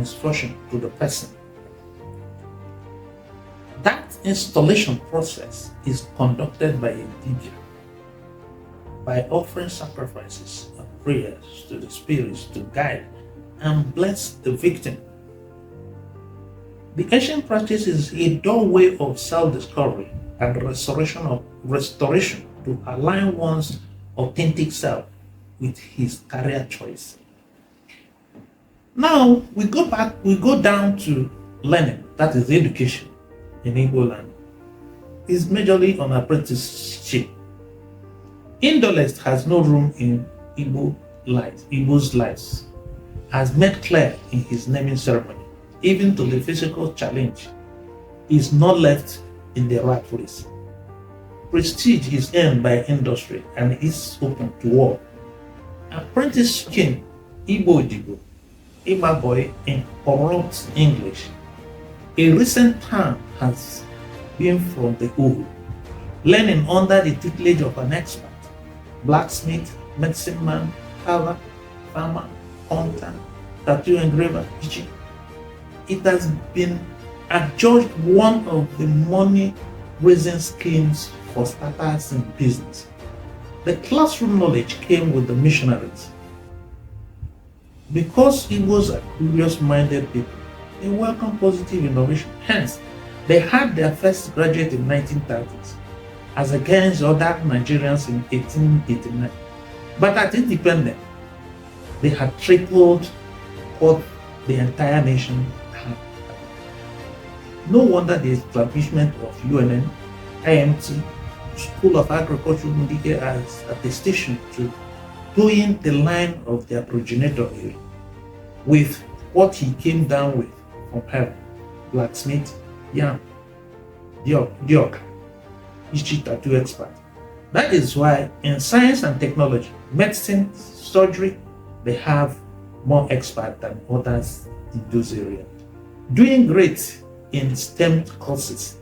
misfortune to the person. That installation process is conducted by a dibia by offering sacrifices and prayers to the spirits to guide and bless the victim. The ancient practice is a doorway of self-discovery and restoration to align one's authentic self with his career choice. Now we go down to learning, that is education in Igbo land. Is majorly on apprenticeship. Indolence has no room in Igbo's lives, as made clear in his naming ceremony. Even to the physical challenge is not left in the rat race. Prestige is earned by industry and is open to all. Apprentice king IGBO, Ima boy in corrupt English. A recent term has been from the old, learning under the tutelage of an expert, blacksmith, medicine man, carver, farmer, hunter, tattoo engraver, teacher. It has been adjudged one of the money-raising schemes for starters in business. The classroom knowledge came with the missionaries. Because Igbos are curious-minded people, they welcome positive innovation. Hence, they had their first graduate in 1930s, as against other Nigerians in 1889. But at independence, they had tripled what the entire nation had. No wonder the establishment of UNN, IMT, School of Agriculture Mudike as attestation to doing the line of their progenitor here with what he came down with from heaven: blacksmith, yam, diok, history tattoo expert. That is why in science and technology, medicine, surgery, they have more experts than others in those areas. Doing great in STEM courses.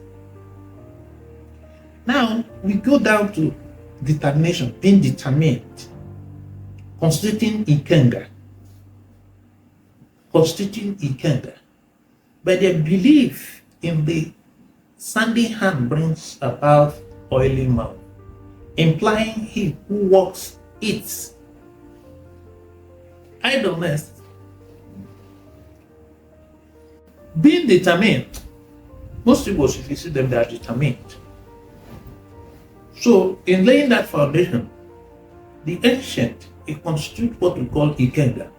Now we go down to determination, being determined, constituting Ikenga. By their belief in the sandy hand brings about oily mouth, implying he who works eats. Idleness. Being determined, most people, if you see them, they are determined. So, in laying that foundation, the ancient, it constitutes what we call Ikenga.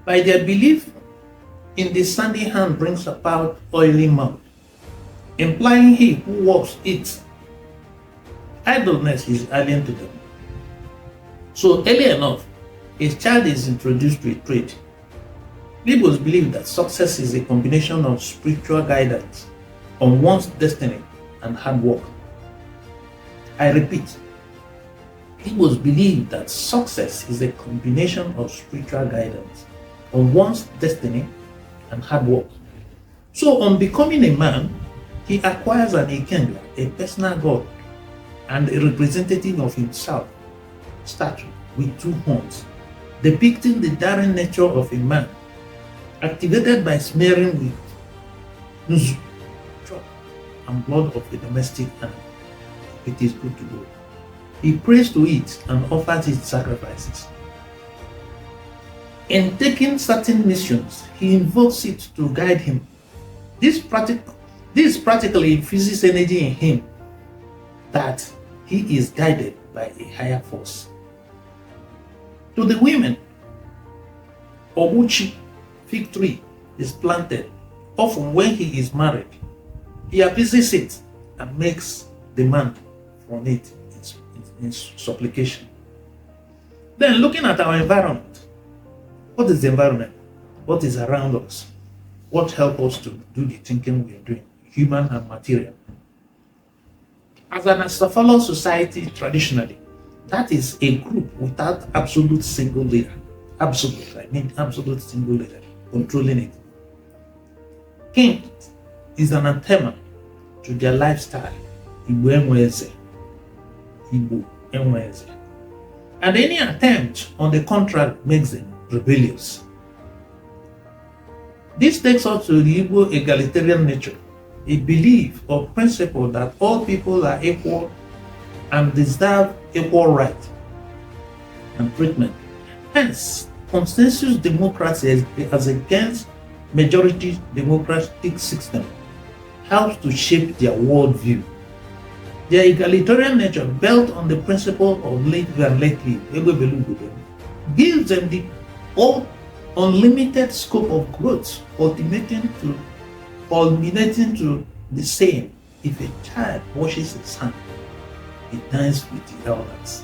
By their belief in the sandy hand brings about oily mouth, implying he who works eats. Idleness is alien to them. So early enough, a child is introduced to a trade. Igbos believe that success is a combination of spiritual guidance on one's destiny and hard work. I repeat, Igbos believe that success is a combination of spiritual guidance on one's destiny and hard work. So on becoming a man, he acquires an Ikenga, a personal god, and a representative of himself, statue with two horns, depicting the daring nature of a man, activated by smearing with nuzu, chalk, and blood of a domestic animal. It is good to go. He prays to it and offers its sacrifices. In taking certain missions, he invokes it to guide him. This practically infuses energy in him that he is guided by a higher force. To the women, Obuchi, fig tree, is planted. Often when he is married, he appeases it and makes demand from it in supplication. Then looking at our environment, what is the environment? What is around us? What helps us to do the thinking we are doing, human and material? As an Astafalo society traditionally, that is a group without absolute single leader. Absolute single leader controlling it. King is an anthema to their lifestyle. Igbo Enweze. And any attempt on the contrary makes them rebellious. This takes us to the Igbo egalitarian nature, a belief or principle that all people are equal and deserve equal rights and treatment. Hence, consensus democracy as against majority democratic system helps to shape their worldview. Their egalitarian nature, built on the principle of live and let live, gives them the unlimited scope of growth, culminating to the same. If a child washes his hand, he dines with the elders.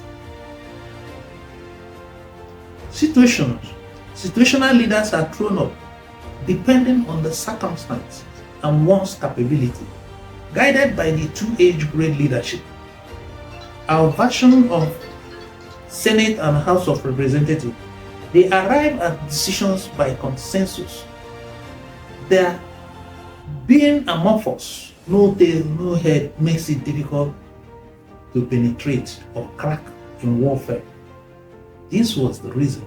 Situational leaders are thrown up depending on the circumstance and one's capability, guided by the two-age grade leadership. Our version of Senate and House of Representatives, they arrive at decisions by consensus. Their being amorphous, no tail, no head, makes it difficult to penetrate or crack in warfare. This was the reason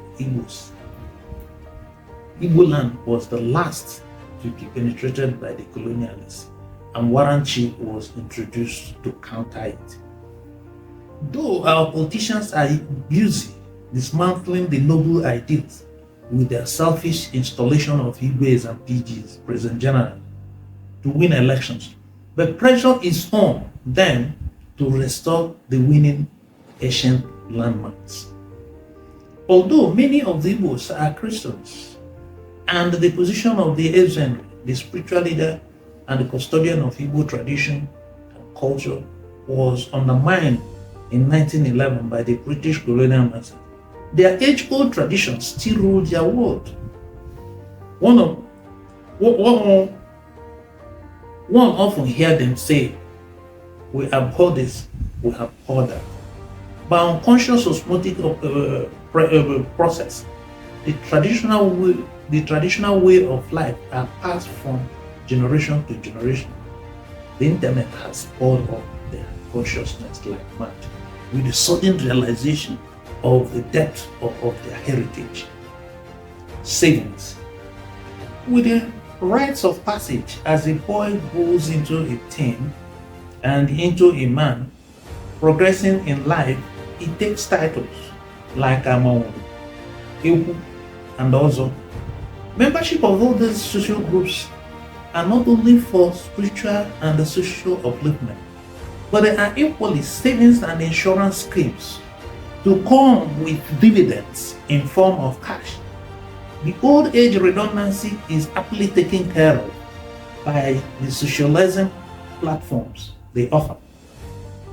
Igbo land was the last to be penetrated by the colonialists, and Warranty was introduced to counter it. Though our politicians are busy dismantling the noble ideals with their selfish installation of Igbo's and PGs, President General, to win elections, but pressure is on them to restore the winning ancient landmarks. Although many of the Igbos are Christians, and the position of the Ezen, the spiritual leader and the custodian of Igbo tradition and culture, was undermined in 1911 by the British colonial masters, their age-old traditions still rule their world. One often hear them say, "We abhor this, we abhor that." By unconscious osmotic process, the traditional way of life are passed from generation to generation. The internet has poured up their consciousness like mad, with the sudden realization of the depth of their heritage. Savings. With the rites of passage, as a boy grows into a teen and into a man, progressing in life, he takes titles like Amon, Ewu, and also membership of all these social groups are not only for spiritual and social upliftment, but they are equally savings and insurance schemes to come with dividends in form of cash. The old age redundancy is aptly taken care of by the socialism platforms they offer.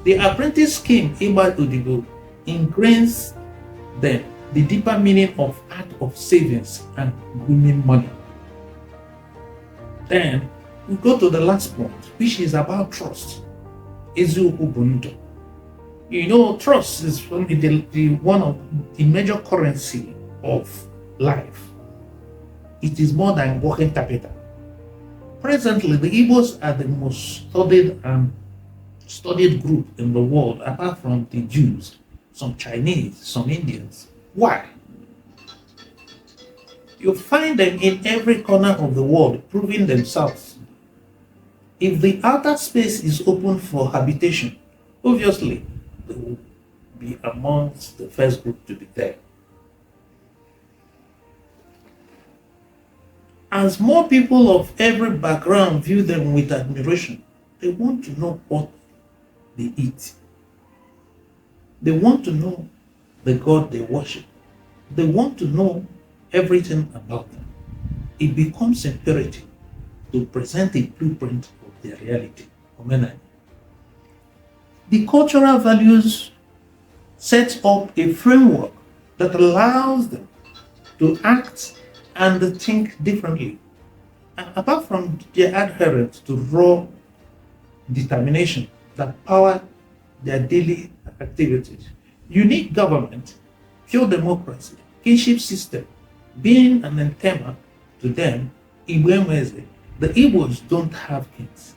The apprentice scheme Iba Odibo ingrains them the deeper meaning of art of savings and grooming money. Then we go to the last point, which is about trust. Eziokwu Bunto. You know, trust is one of the major currency of life. It is more than working capital. Presently, the Igbos are the most studied group in the world, apart from the Jews, some Chinese, some Indians. Why? You find them in every corner of the world, proving themselves. If the outer space is open for habitation, obviously they will be amongst the first group to be there. As more people of every background view them with admiration, they want to know what they eat. They want to know the God they worship. They want to know everything about them. It becomes imperative to present a blueprint of their reality. The cultural values sets up a framework that allows them to act and think differently. And apart from their adherence to raw determination that power their daily activities, unique government, pure democracy, kinship system, being an anathema to them, Igbo, the Igbos don't have kings.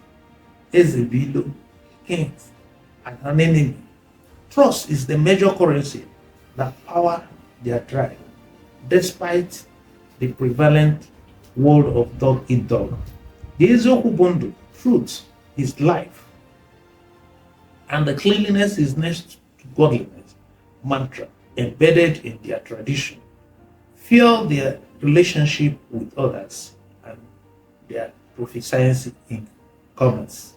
Ezebilo, kings, and an enemy. Trust is the major currency that power their tribe, despite the prevalent world of dog eat dog. The Ezoku bundle, truth is life, and the cleanliness is next to godliness mantra embedded in their tradition fuel their relationship with others and their proficiency in commerce.